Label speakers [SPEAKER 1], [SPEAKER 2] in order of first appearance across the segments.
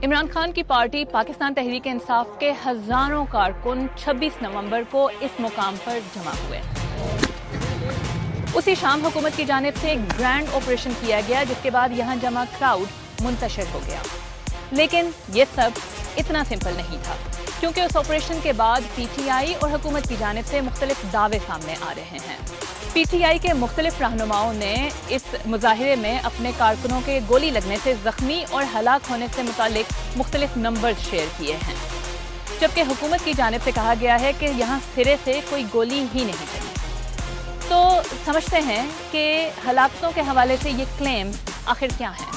[SPEAKER 1] عمران خان کی پارٹی پاکستان تحریک انصاف کے ہزاروں کارکن 26 نومبر کو اس مقام پر جمع ہوئے۔ اسی شام حکومت کی جانب سے ایک گرینڈ آپریشن کیا گیا، جس کے بعد یہاں جمع کراؤڈ منتشر ہو گیا۔ لیکن یہ سب اتنا سمپل نہیں تھا، کیونکہ اس آپریشن کے بعد پی ٹی آئی اور حکومت کی جانب سے مختلف دعوے سامنے آ رہے ہیں۔ پی ٹی آئی کے مختلف رہنماؤں نے اس مظاہرے میں اپنے کارکنوں کے گولی لگنے سے زخمی اور ہلاک ہونے سے متعلق مختلف نمبرز شیئر کیے ہیں، جبکہ حکومت کی جانب سے کہا گیا ہے کہ یہاں سرے سے کوئی گولی ہی نہیں چلی۔ تو سمجھتے ہیں کہ ہلاکتوں کے حوالے سے یہ کلیم آخر کیا ہے؟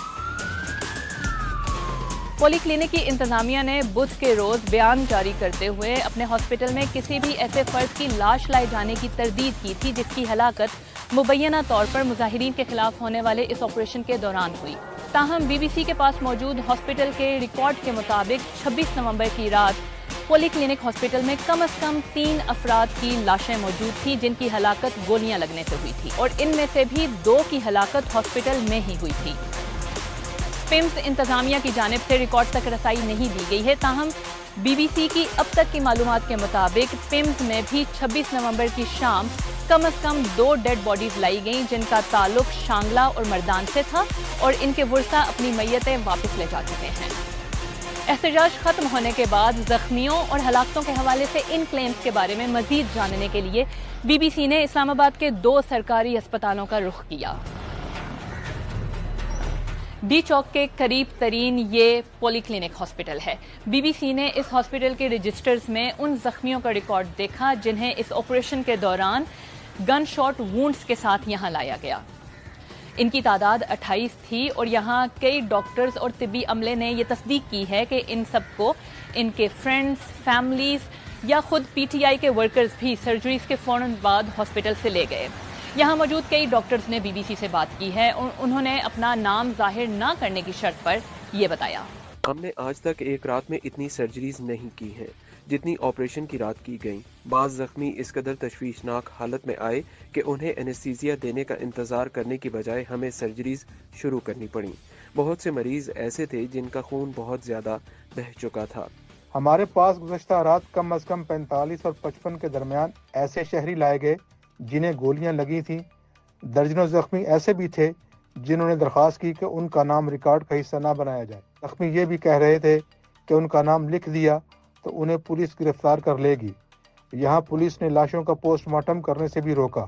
[SPEAKER 1] پولی کلینک کی انتظامیہ نے بدھ کے روز بیان جاری کرتے ہوئے اپنے ہاسپٹل میں کسی بھی ایسے فرد کی لاش لائے جانے کی تردید کی تھی جس کی ہلاکت مبینہ طور پر مظاہرین کے خلاف ہونے والے اس آپریشن کے دوران ہوئی۔ تاہم بی بی سی کے پاس موجود ہاسپٹل کے ریکارڈ کے مطابق 26 نومبر کی رات پولی کلینک ہاسپٹل میں کم از کم 3 افراد کی لاشیں موجود تھیں جن کی ہلاکت گولیاں لگنے سے ہوئی تھی، اور ان میں سے بھی 2 کی ہلاکت ہاسپٹل میں ہی ہوئی تھی۔ پیمز انتظامیہ کی جانب سے ریکارڈ تک رسائی نہیں دی گئی ہے، تاہم بی بی سی کی اب تک کی معلومات کے مطابق پیمز میں بھی 26 نومبر کی شام کم از کم 2 ڈیڈ باڈیز لائی گئیں جن کا تعلق شانگلہ اور مردان سے تھا، اور ان کے ورثاء اپنی میتیں واپس لے جا چکے ہیں۔ احتجاج ختم ہونے کے بعد زخمیوں اور ہلاکتوں کے حوالے سے ان کلیمز کے بارے میں مزید جاننے کے لیے بی بی سی نے اسلام آباد کے 2 سرکاری اسپتالوں کا رخ کیا۔ ڈی چوک کے قریب ترین یہ پولی کلینک ہاسپٹل ہے۔ بی بی سی نے اس ہاسپٹل کے رجسٹرز میں ان زخمیوں کا ریکارڈ دیکھا جنہیں اس آپریشن کے دوران گن شاٹ وونڈز کے ساتھ یہاں لایا گیا۔ ان کی تعداد 28 تھی، اور یہاں کئی ڈاکٹرز اور طبی عملے نے یہ تصدیق کی ہے کہ ان سب کو ان کے فرینڈز، فیملیز یا خود پی ٹی آئی کے ورکرز بھی سرجریز کے فوراً بعد ہاسپٹل سے لے گئے۔ یہاں موجود کئی ڈاکٹرز نے بی بی سی سے بات کی ہے، اور انہوں نے اپنا نام ظاہر نہ کرنے کی شرط پر یہ بتایا۔
[SPEAKER 2] ہم نے آج تک ایک رات میں اتنی سرجریز نہیں کی ہیں جتنی آپریشن کی رات کی گئیں۔ بعض زخمی اس قدر تشویشناک حالت میں آئے کہ انہیں اینستھیزیا دینے کا انتظار کرنے کی بجائے ہمیں سرجریز شروع کرنی پڑیں۔ بہت سے مریض ایسے تھے جن کا خون بہت زیادہ بہہ چکا تھا۔
[SPEAKER 3] ہمارے پاس گزشتہ رات کم از کم 45 اور 55 کے درمیان ایسے شہری لائے گئے جنہیں گولیاں لگی تھیں۔ درجنوں زخمی ایسے بھی تھے جنہوں نے درخواست کی کہ ان کا نام ریکارڈ کا حصہ نہ بنایا جائے۔ زخمی یہ بھی کہہ رہے تھے کہ ان کا نام لکھ دیا تو انہیں پولیس گرفتار کر لے گی۔ یہاں پولیس نے لاشوں کا پوسٹ مارٹم کرنے سے بھی روکا۔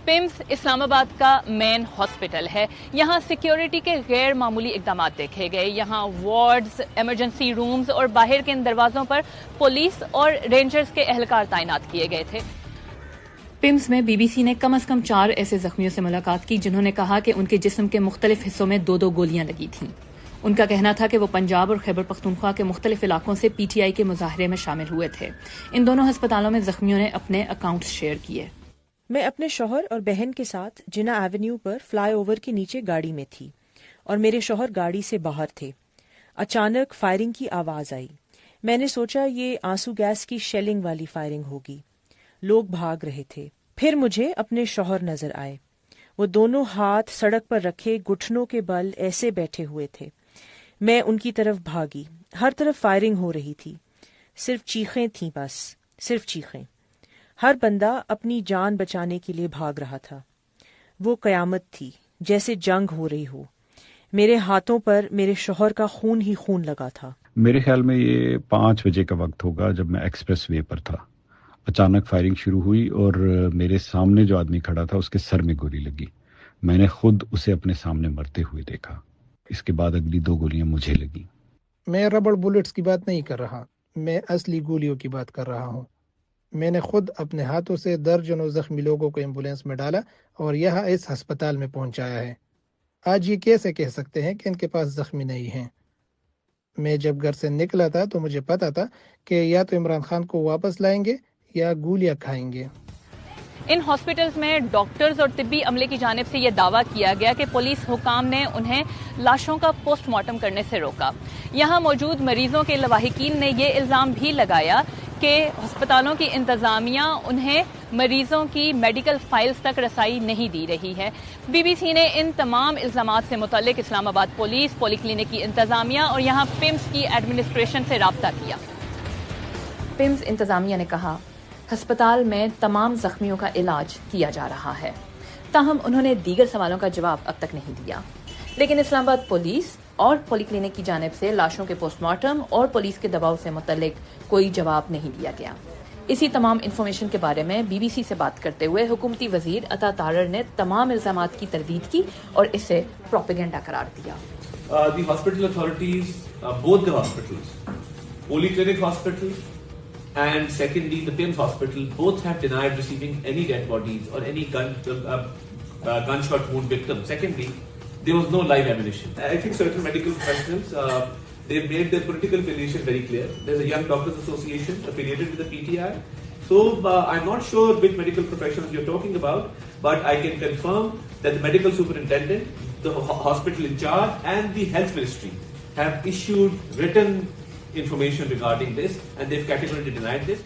[SPEAKER 1] پیمز اسلام آباد کا مین ہاسپٹل ہے۔ یہاں سیکیورٹی کے غیر معمولی اقدامات دیکھے گئے۔ یہاں وارڈز، ایمرجنسی رومز اور باہر کے ان دروازوں پر پولیس اور رینجرز کے اہلکار تعینات کیے گئے تھے۔ پیمز میں بی بی سی نے کم از کم 4 ایسے زخمیوں سے ملاقات کی جنہوں نے کہا کہ ان کے جسم کے مختلف حصوں میں 2 گولیاں لگی تھیں۔ ان کا کہنا تھا کہ وہ پنجاب اور خیبر پختونخوا کے مختلف علاقوں سے پی ٹی آئی کے مظاہرے میں شامل ہوئے تھے۔ ان دونوں ہسپتالوں میں زخمیوں نے اپنے اکاؤنٹس شیئر کیے۔
[SPEAKER 4] میں اپنے شوہر اور بہن کے ساتھ جنا ایونیو پر فلائی اوور کے نیچے گاڑی میں تھی، اور میرے شوہر گاڑی سے باہر تھے۔ اچانک فائرنگ کی آواز آئی۔ میں نے سوچا یہ آنسو گیس کی شیلنگ والی فائرنگ ہوگی۔ لوگ بھاگ رہے تھے۔ پھر مجھے اپنے شوہر نظر آئے۔ وہ دونوں ہاتھ سڑک پر رکھے گھٹنوں کے بل ایسے بیٹھے ہوئے تھے۔ میں ان کی طرف بھاگی۔ ہر طرف فائرنگ ہو رہی تھی، صرف چیخیں تھیں، بس صرف چیخیں۔ ہر بندہ اپنی جان بچانے کے لیے بھاگ رہا تھا۔ وہ قیامت تھی، جیسے جنگ ہو رہی ہو۔ میرے ہاتھوں پر میرے شوہر کا خون ہی خون لگا تھا۔
[SPEAKER 5] میرے خیال میں یہ 5 بجے کا وقت ہوگا جب میں ایکسپریس وے پر تھا۔ اچانک فائرنگ شروع ہوئی اور میرے سامنے جو آدمی کھڑا تھا اس کے سر میں گولی لگی۔ میں نے خود اسے اپنے سامنے مرتے ہوئے دیکھا۔ اس کے بعد اگلی 2 گولیاں مجھے لگیں۔
[SPEAKER 6] میں ربڑ بلٹس کی بات نہیں کر رہا، میں اصلی گولیوں کی بات کر رہا ہوں۔ میں نے خود اپنے ہاتھوں سے درجنوں زخمی لوگوں کو ایمبولینس میں ڈالا اور یہاں اس ہسپتال میں پہنچایا ہے۔ آج یہ کیسے کہہ سکتے ہیں کہ ان کے پاس زخمی نہیں ہیں؟ میں جب گھر سے نکلا تھا تو مجھے پتا تھا کہ یا تو عمران خان کو واپس لائیں گے یا گولیاں کھائیں گے۔
[SPEAKER 1] ان ہاسپٹلز میں ڈاکٹرز اور طبی عملے کی جانب سے یہ دعویٰ کیا گیا کہ پولیس حکام نے انہیں لاشوں کا پوسٹ مارٹم کرنے سے روکا۔ یہاں موجود مریضوں کے لواحقین نے یہ الزام بھی لگایا کہ ہسپتالوں کی انتظامیہ انہیں مریضوں کی میڈیکل فائلز تک رسائی نہیں دی رہی ہے۔ بی بی سی نے ان تمام الزامات سے متعلق اسلام آباد پولیس، پولی کلینک کی انتظامیہ اور یہاں پمز کی ایڈمنسٹریشن سے رابطہ کیا۔ پمز انتظامیہ نے کہا ہسپتال میں تمام زخمیوں کا علاج کیا جا رہا ہے، تاہم انہوں نے دیگر سوالوں کا جواب اب تک نہیں دیا۔ لیکن اسلام آباد پولیس اور پولی کلینک کی جانب سے لاشوں کے پوسٹ مارٹم اور پولیس کے دباؤ سے متعلق کوئی جواب نہیں دیا گیا۔ اسی تمام انفارمیشن کے بارے میں بی بی سی سے بات کرتے ہوئے حکومتی وزیر عطا تارڑ نے تمام الزامات کی تردید کی اور اسے پروپیگنڈا قرار دیا۔
[SPEAKER 7] The hospital authorities, both the hospitals, Polyclinic Hospital and secondly the PIMS Hospital, both have denied receiving any dead bodies or any gunshot wound victims. Secondly, there was no live ammunition. I think certain medical professionals, they've made their political affiliation very clear. There's a Young Doctors Association affiliated with the PTI. So I'm not sure which medical professionals you're talking about, but I can confirm that the medical superintendent, the hospital in charge and the health ministry have issued written information regarding this and they've categorically denied this.